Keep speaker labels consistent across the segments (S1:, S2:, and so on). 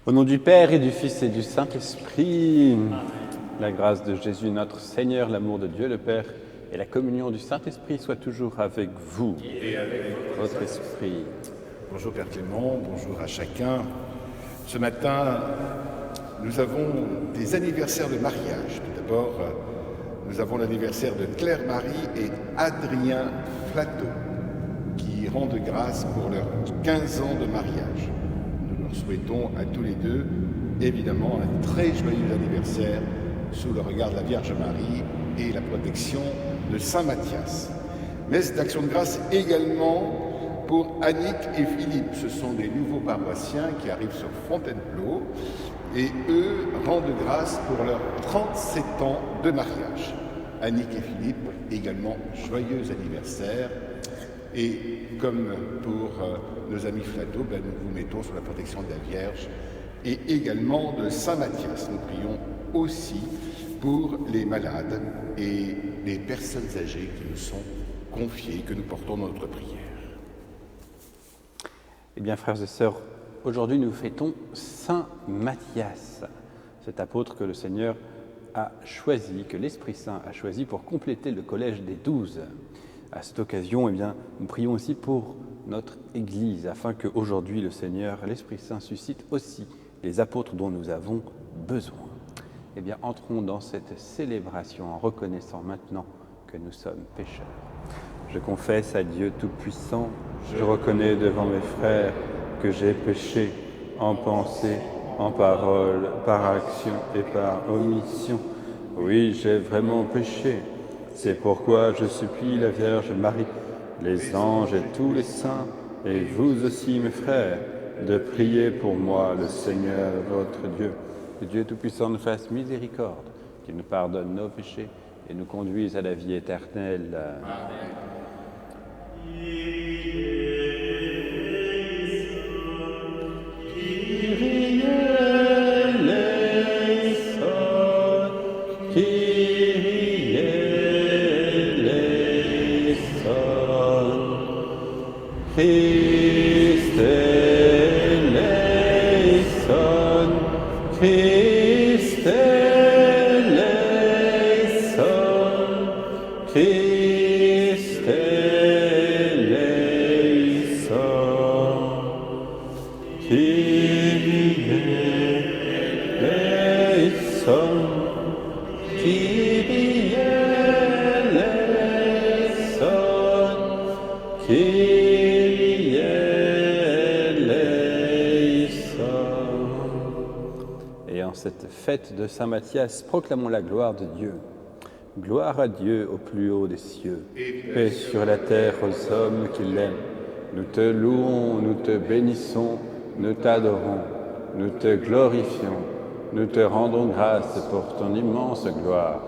S1: Au nom du Père et du Fils et du Saint-Esprit, la grâce de Jésus notre Seigneur, l'amour de Dieu le Père et la communion du Saint-Esprit soient toujours avec vous
S2: Et avec
S1: votre esprit.
S2: Bonjour Père Clément, bonjour à chacun. Ce matin, nous avons des anniversaires de mariage. Tout d'abord, nous avons l'anniversaire de Claire-Marie et Adrien Flateau, qui rendent grâce pour leurs 15 ans de mariage. Nous leur souhaitons à tous les deux, évidemment, un très joyeux anniversaire sous le regard de la Vierge Marie et la protection de Saint Matthias. Messe d'action de grâce également pour Annick et Philippe. Ce sont des nouveaux paroissiens qui arrivent sur Fontainebleau et eux rendent grâce pour leurs 37 ans de mariage. Annick et Philippe, également joyeux anniversaire. Et comme pour nos amis Flateau, nous vous mettons sous la protection de la Vierge et également de Saint Matthias. Nous prions aussi pour les malades et les personnes âgées qui nous sont confiées, que nous portons dans notre prière.
S1: Eh bien, frères et sœurs, aujourd'hui nous fêtons Saint Matthias, cet apôtre que le Seigneur a choisi, que l'Esprit Saint a choisi pour compléter le collège des 12. À cette occasion, eh bien, nous prions aussi pour notre Église, afin qu'aujourd'hui le Seigneur, l'Esprit Saint, suscite aussi les apôtres dont nous avons besoin. Eh bien, entrons dans cette célébration en reconnaissant maintenant que nous sommes pécheurs. Je confesse à Dieu Tout-Puissant, je reconnais devant mes frères que j'ai péché en pensée, en parole, par action et par omission. Oui, j'ai vraiment péché. C'est pourquoi je supplie la Vierge Marie, les anges et tous les saints, et vous aussi mes frères, de prier pour moi le Seigneur votre Dieu. Que Dieu Tout-Puissant nous fasse miséricorde, qu'il nous pardonne nos péchés et nous conduise à la vie éternelle. Amen. Et en cette fête de Saint Matthias, proclamons la gloire de Dieu. Gloire à Dieu au plus haut des cieux, paix sur la terre aux hommes qui l'aiment. Nous te louons, nous te bénissons, nous t'adorons, nous te glorifions, nous te rendons grâce pour ton immense gloire.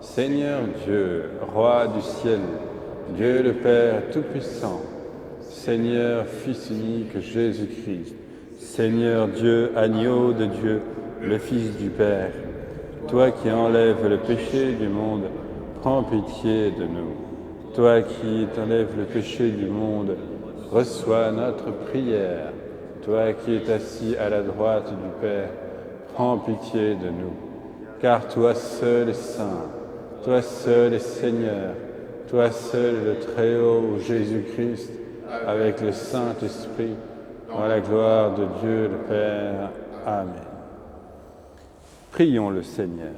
S1: Seigneur Dieu, Roi du ciel, Dieu le Père Tout-Puissant, Seigneur Fils unique Jésus-Christ, Seigneur Dieu, agneau de Dieu, le Fils du Père, toi qui enlèves le péché du monde, prends pitié de nous. Toi qui t'enlèves le péché du monde, reçois notre prière. Toi qui es assis à la droite du Père, prends pitié de nous. Car toi seul est saint, toi seul est Seigneur, toi seul est le Très-Haut Jésus-Christ, avec le Saint-Esprit, dans la gloire de Dieu le Père. Amen. Prions le Seigneur.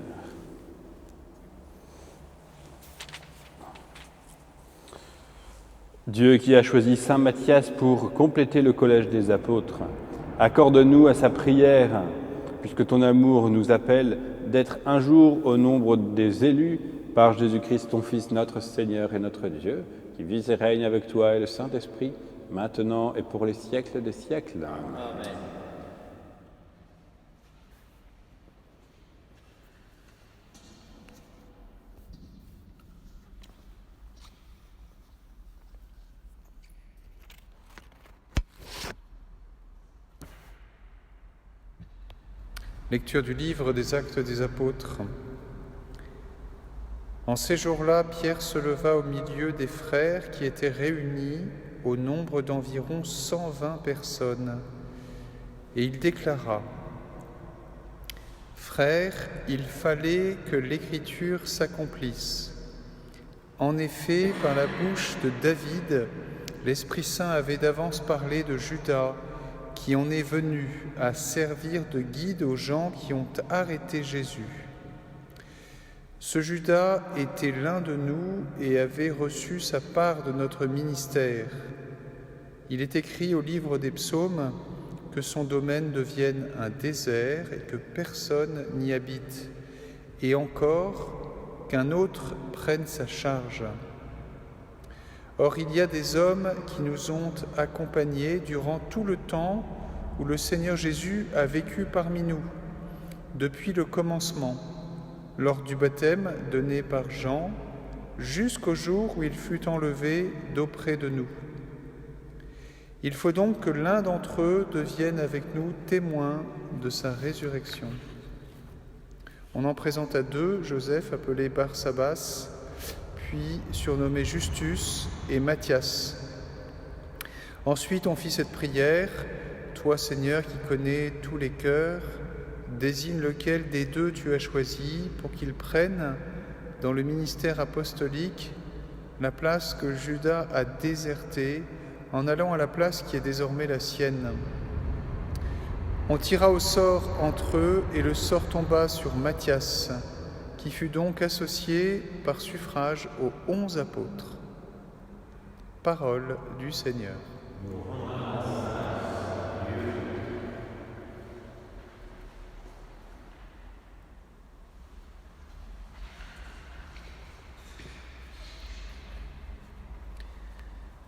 S1: Dieu qui a choisi Saint Matthias pour compléter le collège des apôtres, accorde-nous à sa prière, puisque ton amour nous appelle d'être un jour au nombre des élus par Jésus-Christ, ton Fils, notre Seigneur et notre Dieu, qui vit et règne avec toi et le Saint-Esprit, maintenant et pour les siècles des siècles. Amen.
S3: Lecture du livre des Actes des Apôtres. En ces jours-là, Pierre se leva au milieu des frères qui étaient réunis au nombre d'environ 120 personnes, et il déclara : Frères, il fallait que l'Écriture s'accomplisse. En effet, par la bouche de David, l'Esprit Saint avait d'avance parlé de Judas, qui en est venu à servir de guide aux gens qui ont arrêté Jésus. Ce Judas était l'un de nous et avait reçu sa part de notre ministère. Il est écrit au livre des psaumes que son domaine devienne un désert et que personne n'y habite, et encore qu'un autre prenne sa charge. Or, il y a des hommes qui nous ont accompagnés durant tout le temps où le Seigneur Jésus a vécu parmi nous, depuis le commencement, lors du baptême donné par Jean, jusqu'au jour où il fut enlevé d'auprès de nous. Il faut donc que l'un d'entre eux devienne avec nous témoin de sa résurrection. On en présenta deux, Joseph, appelé Barsabas, puis surnommé Justus, et Matthias. Ensuite, on fit cette prière. Toi, Seigneur, qui connais tous les cœurs, désigne lequel des deux tu as choisi pour qu'il prenne, dans le ministère apostolique, la place que Judas a désertée en allant à la place qui est désormais la sienne. On tira au sort entre eux et le sort tomba sur Matthias, qui fut donc associé par suffrage aux 11 apôtres. Parole du Seigneur.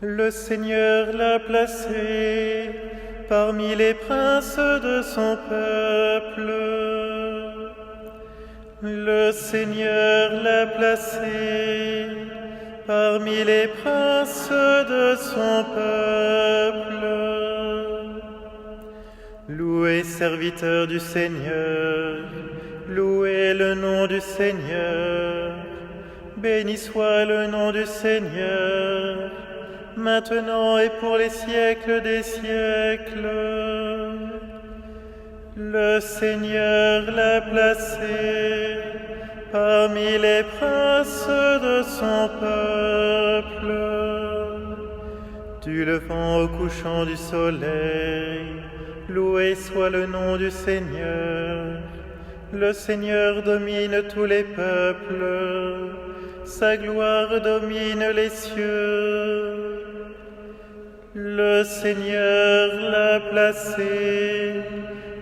S4: Le Seigneur l'a placé parmi les princes de son peuple. Le Seigneur l'a placé parmi les princes de son peuple. Louez, serviteurs du Seigneur, louez le nom du Seigneur. Béni soit le nom du Seigneur, maintenant et pour les siècles des siècles. Le Seigneur l'a placé parmi les princes de son peuple. Du levant au couchant du soleil, loué soit le nom du Seigneur. Le Seigneur domine tous les peuples, sa gloire domine les cieux. Le Seigneur l'a placé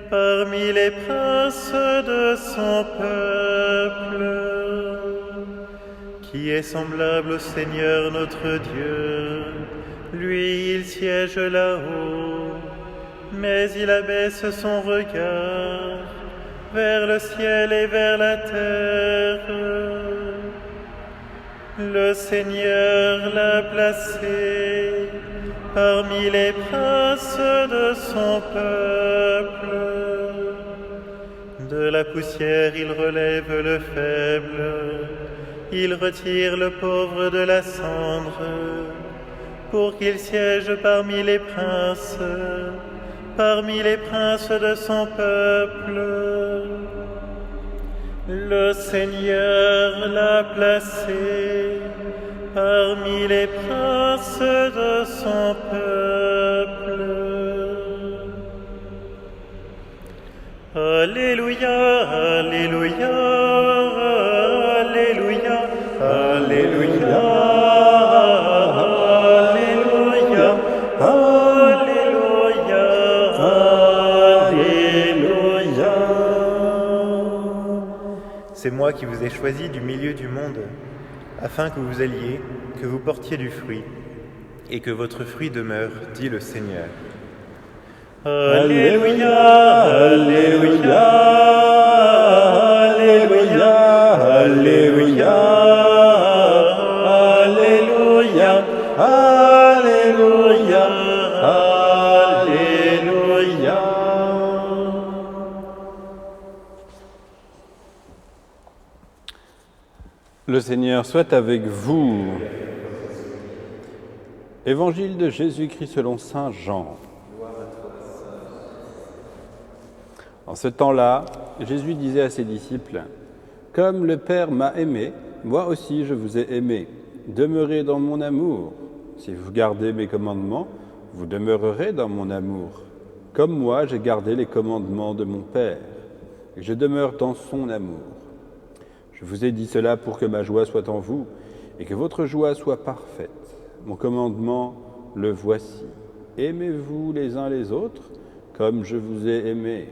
S4: parmi les princes de son peuple. Qui est semblable au Seigneur notre Dieu? Lui, il siège là-haut, mais il abaisse son regard vers le ciel et vers la terre. Le Seigneur l'a placé parmi les princes de son peuple. De la poussière, il relève le faible, il retire le pauvre de la cendre, pour qu'il siège parmi les princes de son peuple. Le Seigneur l'a placé parmi les princes de son peuple. Alléluia, Alléluia, Alléluia, Alléluia, Alléluia, Alléluia, Alléluia. C'est moi qui vous ai choisi du milieu du monde, afin que vous alliez, que vous portiez du fruit, et que votre fruit demeure, dit le Seigneur. Alléluia, Alléluia, Alléluia, Alléluia, Alléluia, Alléluia, Alléluia.
S1: Le Seigneur soit avec vous. Évangile de Jésus-Christ selon saint Jean. En ce temps-là, Jésus disait à ses disciples, « Comme le Père m'a aimé, moi aussi je vous ai aimé. Demeurez dans mon amour. Si vous gardez mes commandements, vous demeurerez dans mon amour. Comme moi, j'ai gardé les commandements de mon Père, et je demeure dans son amour. Je vous ai dit cela pour que ma joie soit en vous, et que votre joie soit parfaite. Mon commandement, le voici. Aimez-vous les uns les autres, comme je vous ai aimé.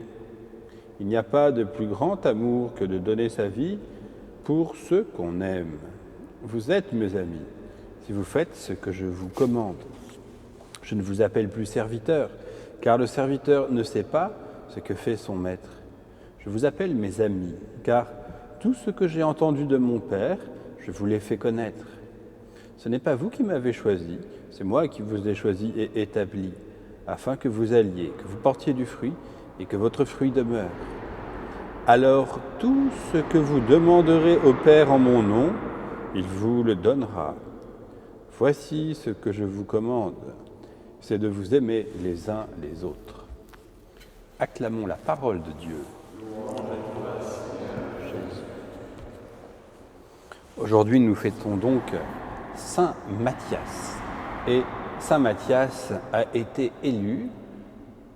S1: Il n'y a pas de plus grand amour que de donner sa vie pour ceux qu'on aime. Vous êtes mes amis, si vous faites ce que je vous commande. Je ne vous appelle plus serviteur, car le serviteur ne sait pas ce que fait son maître. Je vous appelle mes amis, car tout ce que j'ai entendu de mon Père, je vous l'ai fait connaître. Ce n'est pas vous qui m'avez choisi, c'est moi qui vous ai choisi et établi, afin que vous alliez, que vous portiez du fruit et que votre fruit demeure. Alors tout ce que vous demanderez au Père en mon nom, il vous le donnera. Voici ce que je vous commande, c'est de vous aimer les uns les autres. Acclamons la parole de Dieu. Jésus. Aujourd'hui, nous fêtons donc Saint Matthias. Et Saint Matthias a été élu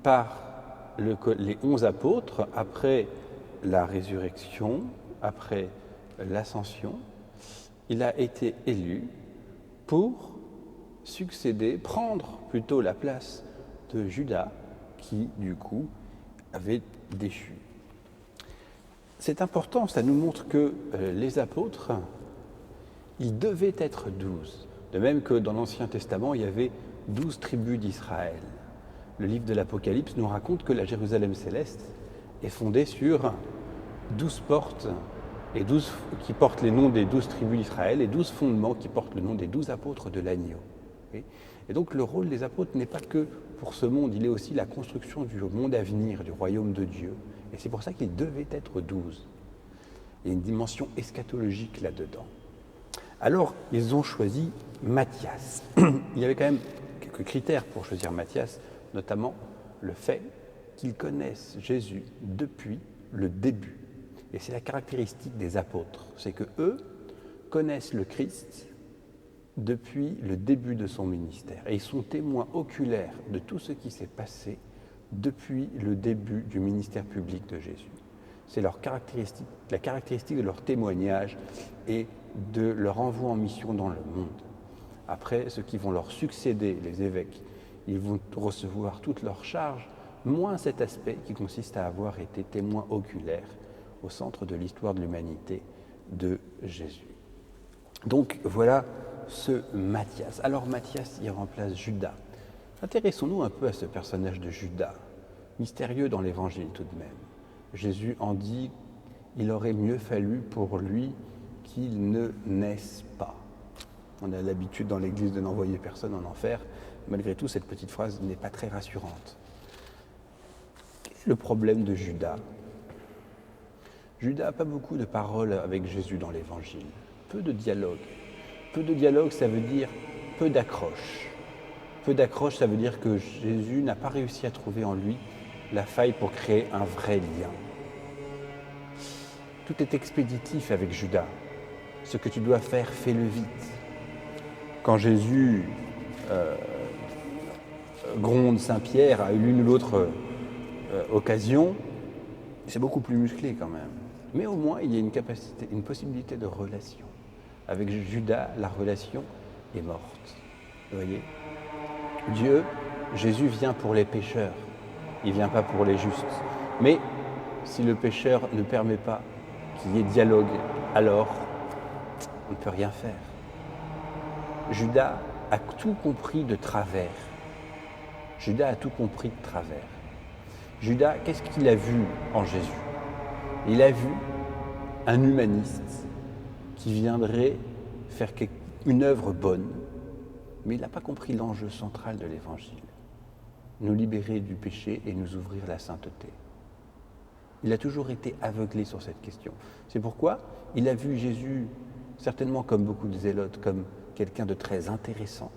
S1: par les 11 apôtres après la résurrection, après l'ascension. Il a été élu pour succéder, prendre plutôt la place de Judas qui, du coup, avait déchu. C'est important, ça nous montre que les apôtres, ils devaient être 12. De même que dans l'Ancien Testament, il y avait 12 tribus d'Israël. Le livre de l'Apocalypse nous raconte que la Jérusalem céleste est fondée sur 12 portes et 12 qui portent les noms des 12 tribus d'Israël et 12 fondements qui portent le nom des 12 apôtres de l'agneau. Et donc le rôle des apôtres n'est pas que pour ce monde, il est aussi la construction du monde à venir, du royaume de Dieu. Et c'est pour ça qu'ils devaient être 12. Il y a une dimension eschatologique là-dedans. Alors, ils ont choisi Matthias. Il y avait quand même quelques critères pour choisir Matthias, notamment le fait qu'ils connaissent Jésus depuis le début. Et c'est la caractéristique des apôtres, c'est que eux connaissent le Christ depuis le début de son ministère. Et ils sont témoins oculaires de tout ce qui s'est passé depuis le début du ministère public de Jésus. C'est leur caractéristique, la caractéristique de leur témoignage et de leur envoi en mission dans le monde. Après, ceux qui vont leur succéder, les évêques, ils vont recevoir toute leur charge, moins cet aspect qui consiste à avoir été témoin oculaire au centre de l'histoire de l'humanité de Jésus. Donc voilà ce Matthias. Alors Matthias, il remplace Judas. Intéressons-nous un peu à ce personnage de Judas, mystérieux dans l'Évangile tout de même. Jésus en dit « il aurait mieux fallu pour lui qu'il ne naisse pas ». On a l'habitude dans l'Église de n'envoyer personne en enfer. Malgré tout, cette petite phrase n'est pas très rassurante. Quel est le problème de Judas ? Judas n'a pas beaucoup de paroles avec Jésus dans l'Évangile. Peu de dialogue. Peu de dialogue, ça veut dire peu d'accroche. Peu d'accroche, ça veut dire que Jésus n'a pas réussi à trouver en lui la faille pour créer un vrai lien. Tout est expéditif avec Judas. Ce que tu dois faire, fais-le vite. Quand Jésus gronde Saint-Pierre à l'une ou l'autre occasion, c'est beaucoup plus musclé quand même. Mais au moins, il y a une capacité, une possibilité de relation. Avec Judas, la relation est morte. Vous voyez ? Jésus vient pour les pécheurs. Il ne vient pas pour les justes. Mais si le pécheur ne permet pas qu'il y ait dialogue, alors on ne peut rien faire. Judas a tout compris de travers. Judas a tout compris de travers. Judas, qu'est-ce qu'il a vu en Jésus ? Il a vu un humaniste qui viendrait faire une œuvre bonne, mais il n'a pas compris l'enjeu central de l'Évangile. Nous libérer du péché et nous ouvrir la sainteté. Il a toujours été aveuglé sur cette question. C'est pourquoi il a vu Jésus, certainement comme beaucoup de zélotes, comme quelqu'un de très intéressant,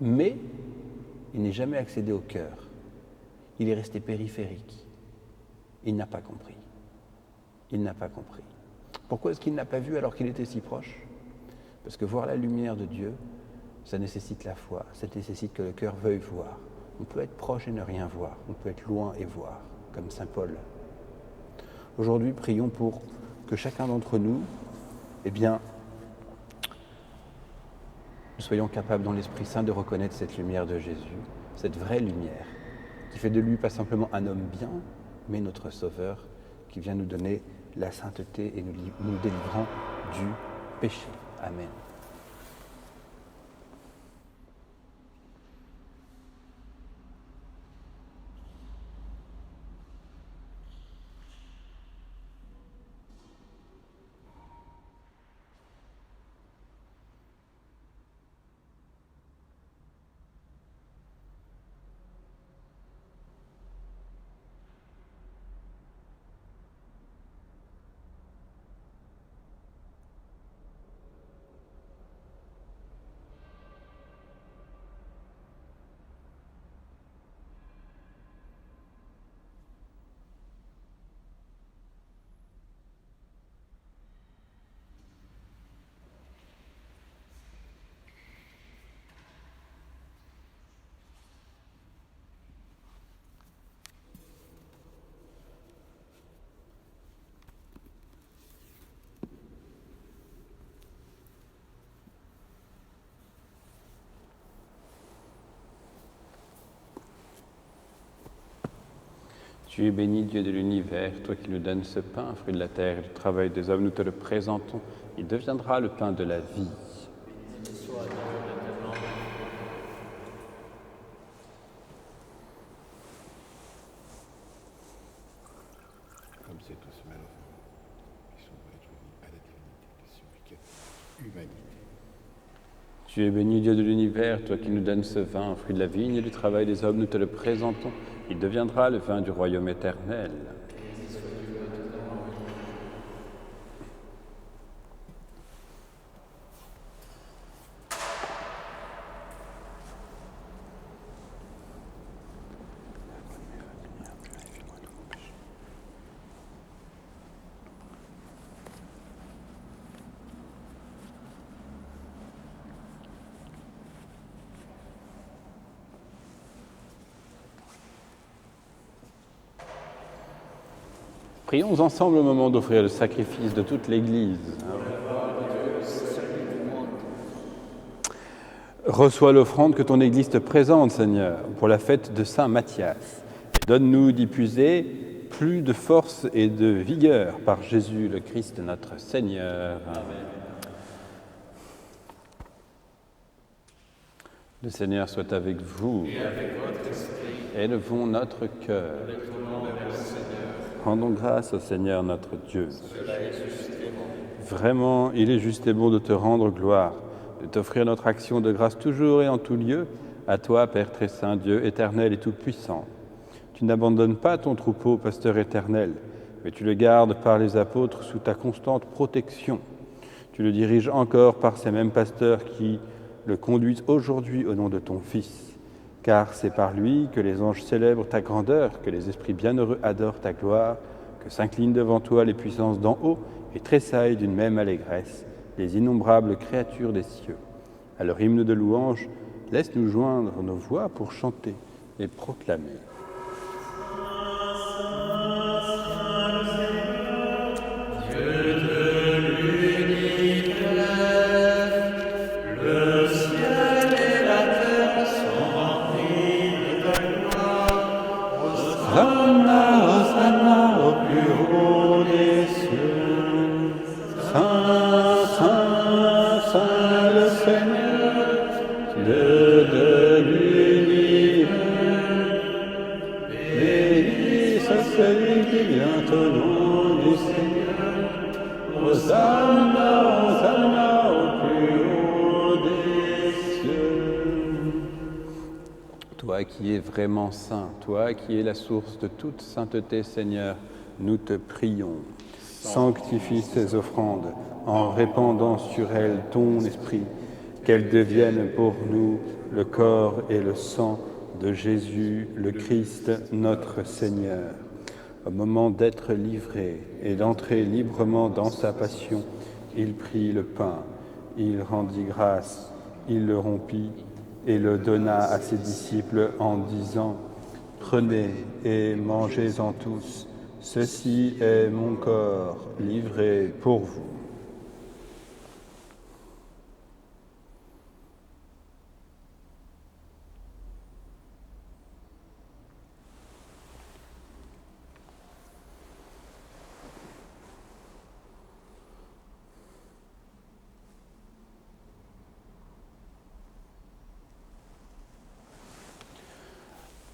S1: mais il n'est jamais accédé au cœur. Il est resté périphérique. Il n'a pas compris. Il n'a pas compris. Pourquoi est-ce qu'il n'a pas vu alors qu'il était si proche? Parce que voir la lumière de Dieu, ça nécessite la foi, ça nécessite que le cœur veuille voir. On peut être proche et ne rien voir, on peut être loin et voir, comme saint Paul. Aujourd'hui, prions pour que chacun d'entre nous, nous soyons capables dans l'Esprit Saint de reconnaître cette lumière de Jésus, cette vraie lumière, qui fait de lui pas simplement un homme bien, mais notre Sauveur, qui vient nous donner la sainteté et nous délivrant du péché. Amen. Tu es béni, Dieu de l'univers, toi qui nous donnes ce pain, fruit de la terre et du travail des hommes, nous te le présentons. Il deviendra le pain de la vie.
S2: Comme c'est tous malheureux, qui sont réjouis à la divinité de suppliquer humanité.
S1: Tu es béni, Dieu de l'univers, toi qui nous donnes ce vin, fruit de la vigne et du travail des hommes, nous te le présentons. Il deviendra le vin du royaume éternel. Prions ensemble au moment d'offrir le sacrifice de toute l'Église. Reçois l'offrande que ton Église te présente, Seigneur, pour la fête de Saint Matthias. Donne-nous d'y puiser plus de force et de vigueur par Jésus le Christ notre Seigneur. Amen. Le Seigneur soit avec vous.
S5: Et avec votre esprit.
S1: Élevons notre cœur. Rendons grâce au Seigneur notre Dieu. Vraiment, il est juste et bon de te rendre gloire, de t'offrir notre action de grâce toujours et en tout lieu, à toi, Père très saint, Dieu éternel et tout-puissant. Tu n'abandonnes pas ton troupeau, pasteur éternel, mais tu le gardes par les apôtres sous ta constante protection. Tu le diriges encore par ces mêmes pasteurs qui le conduisent aujourd'hui au nom de ton Fils. Car c'est par lui que les anges célèbrent ta grandeur, que les esprits bienheureux adorent ta gloire, que s'inclinent devant toi les puissances d'en haut et tressaillent d'une même allégresse les innombrables créatures des cieux. À leur hymne de louange, laisse-nous joindre nos voix pour chanter et proclamer. Toi qui es vraiment saint, toi qui es la source de toute sainteté, Seigneur, nous te prions. Sanctifie ces offrandes en répandant sur elles ton esprit, qu'elles deviennent pour nous le corps et le sang de Jésus, le Christ, notre Seigneur. Au moment d'être livré et d'entrer librement dans sa passion, il prit le pain, il rendit grâce, il le rompit et le donna à ses disciples en disant « Prenez et mangez-en tous, ceci est mon corps livré pour vous. »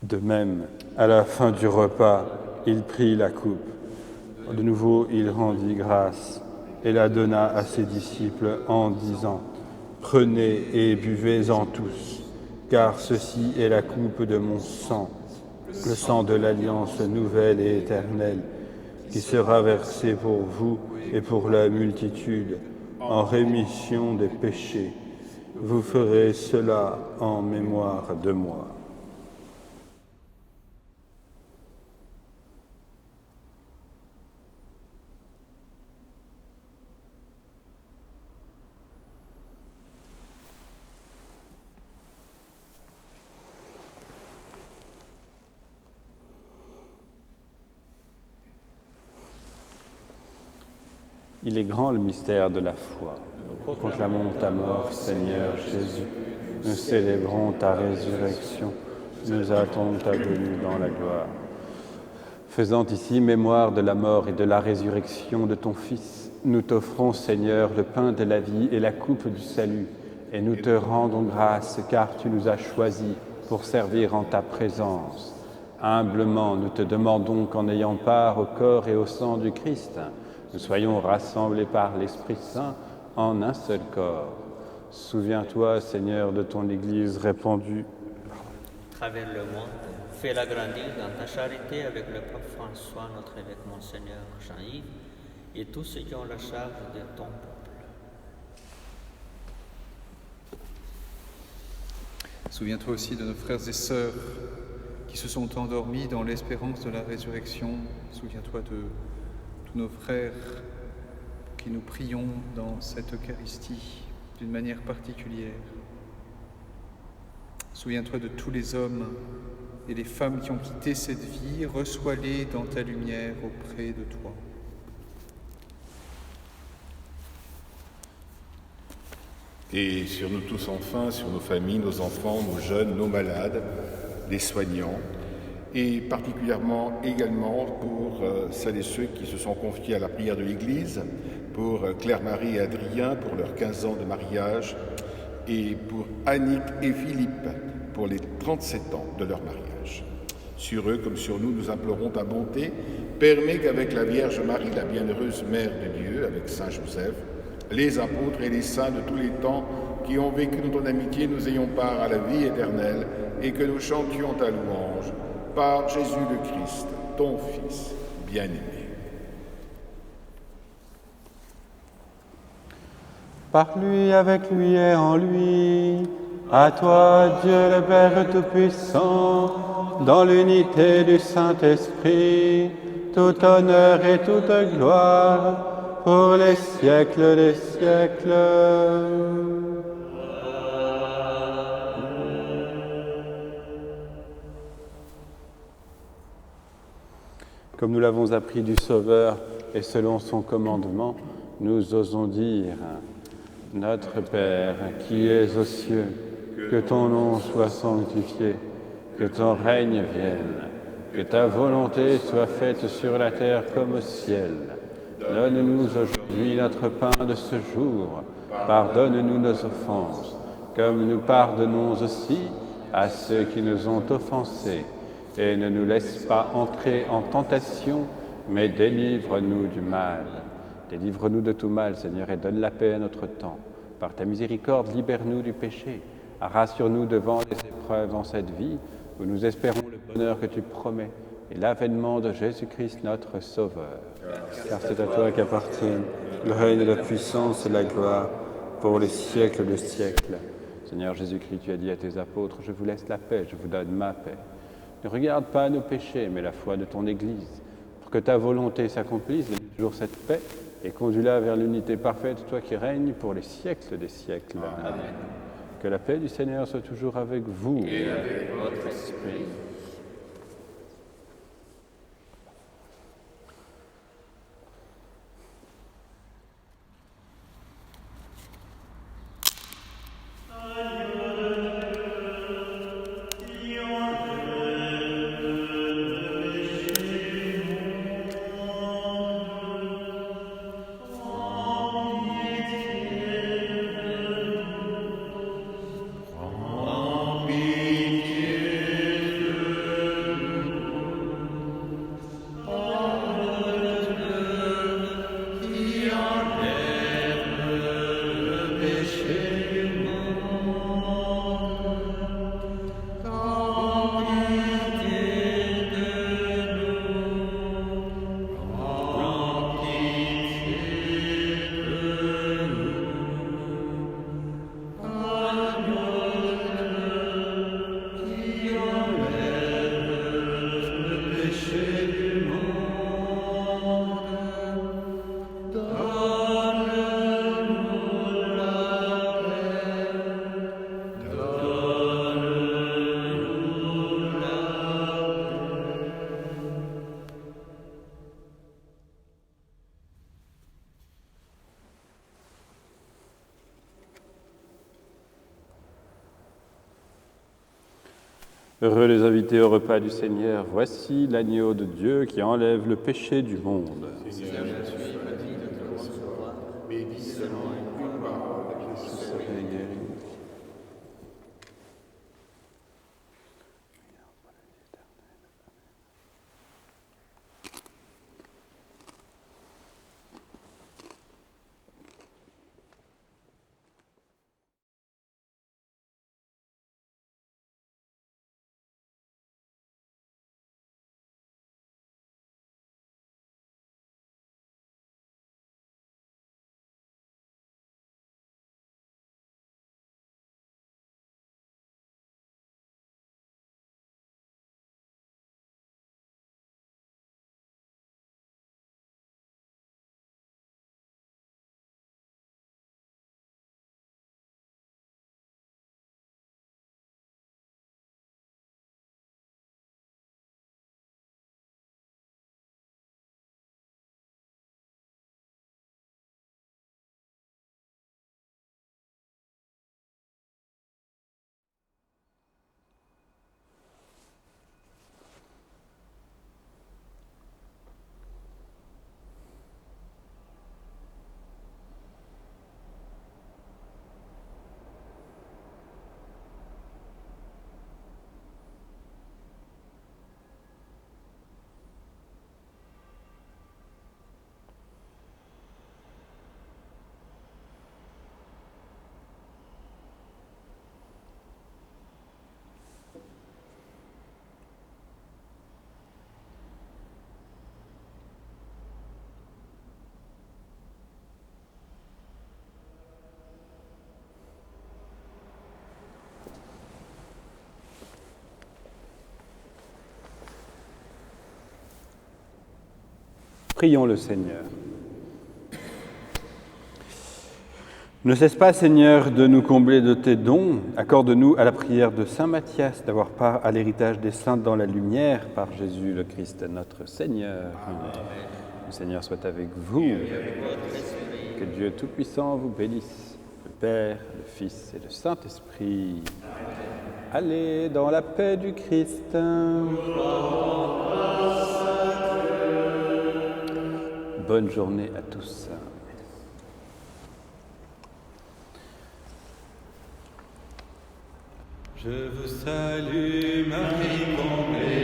S1: De même, à la fin du repas, il prit la coupe. De nouveau, il rendit grâce et la donna à ses disciples en disant « Prenez et buvez-en tous, car ceci est la coupe de mon sang, le sang de l'alliance nouvelle et éternelle, qui sera versé pour vous et pour la multitude, en rémission des péchés. Vous ferez cela en mémoire de moi. » Il est grand le mystère de la foi. Nous proclamons ta mort, Seigneur Jésus. Nous célébrons ta résurrection. Nous attendons ta venue dans la gloire. Faisant ici mémoire de la mort et de la résurrection de ton Fils, nous t'offrons, Seigneur, le pain de la vie et la coupe du salut. Et nous te rendons grâce, car tu nous as choisis pour servir en ta présence. Humblement, nous te demandons qu'en ayant part au corps et au sang du Christ, nous soyons rassemblés par l'Esprit Saint en un seul corps. Souviens-toi, Seigneur, de ton Église répandue.
S5: Travers le monde, fais-la grandir dans ta charité avec le pape François, notre évêque Monseigneur Jean-Yves, et tous ceux qui ont la charge de ton peuple.
S3: Souviens-toi aussi de nos frères et sœurs qui se sont endormis dans l'espérance de la résurrection. Souviens-toi de tous nos frères qui nous prions dans cette Eucharistie d'une manière particulière. Souviens-toi de tous les hommes et les femmes qui ont quitté cette vie. Reçois-les dans ta lumière auprès de toi.
S2: Et sur nous tous enfin, sur nos familles, nos enfants, nos jeunes, nos malades, les soignants, et particulièrement également pour celles et ceux qui se sont confiés à la prière de l'Église, pour Claire-Marie et Adrien, pour leurs 15 ans de mariage, et pour Annick et Philippe, pour les 37 ans de leur mariage. Sur eux, comme sur nous, nous implorons ta bonté. Permets qu'avec la Vierge Marie, la bienheureuse Mère de Dieu, avec Saint Joseph, les apôtres et les saints de tous les temps qui ont vécu dans ton amitié, nous ayons part à la vie éternelle et que nous chantions ta louange par Jésus le Christ, ton Fils bien-aimé.
S1: Par lui, avec lui et en lui, à toi, Dieu le Père Tout-Puissant, dans l'unité du Saint-Esprit, tout honneur et toute gloire, pour les siècles des siècles. Comme nous l'avons appris du Sauveur et selon son commandement, nous osons dire « Notre Père qui es aux cieux, que ton nom soit sanctifié, que ton règne vienne, que ta volonté soit faite sur la terre comme au ciel. Donne-nous aujourd'hui notre pain de ce jour. Pardonne-nous nos offenses, comme nous pardonnons aussi à ceux qui nous ont offensés. Et ne nous laisse pas entrer en tentation, mais délivre-nous du mal. Délivre-nous de tout mal, Seigneur, et donne la paix à notre temps. Par ta miséricorde, libère-nous du péché. Rassure-nous devant les épreuves en cette vie, où nous espérons le bonheur que tu promets et l'avènement de Jésus-Christ, notre Sauveur. Car c'est à toi qu'appartiennent le règne, la puissance et la gloire pour les siècles des siècles. Seigneur Jésus-Christ, tu as dit à tes apôtres, je vous laisse la paix, je vous donne ma paix. Ne regarde pas nos péchés, mais la foi de ton Église, pour que ta volonté s'accomplisse, donne toujours cette paix, et conduis-la vers l'unité parfaite, toi qui règnes pour les siècles des siècles. Amen. Que la paix du Seigneur soit toujours avec vous.
S5: Et avec votre esprit.
S1: Heureux les invités au repas du Seigneur, voici l'agneau de Dieu qui enlève le péché du monde.
S5: Seigneur, je suis worthy de te recevoir, mais dis seulement une parole, et je serai guéri.
S1: Prions le Seigneur. Ne cesse pas, Seigneur, de nous combler de tes dons. Accorde-nous à la prière de Saint Matthias d'avoir part à l'héritage des saints dans la lumière par Jésus le Christ, notre Seigneur. Amen. Le Seigneur soit avec vous. Que Dieu Tout-Puissant vous bénisse, le Père, le Fils et le Saint-Esprit. Allez dans la paix du Christ. Bonne journée à tous.
S6: Je vous salue, Marie, comblée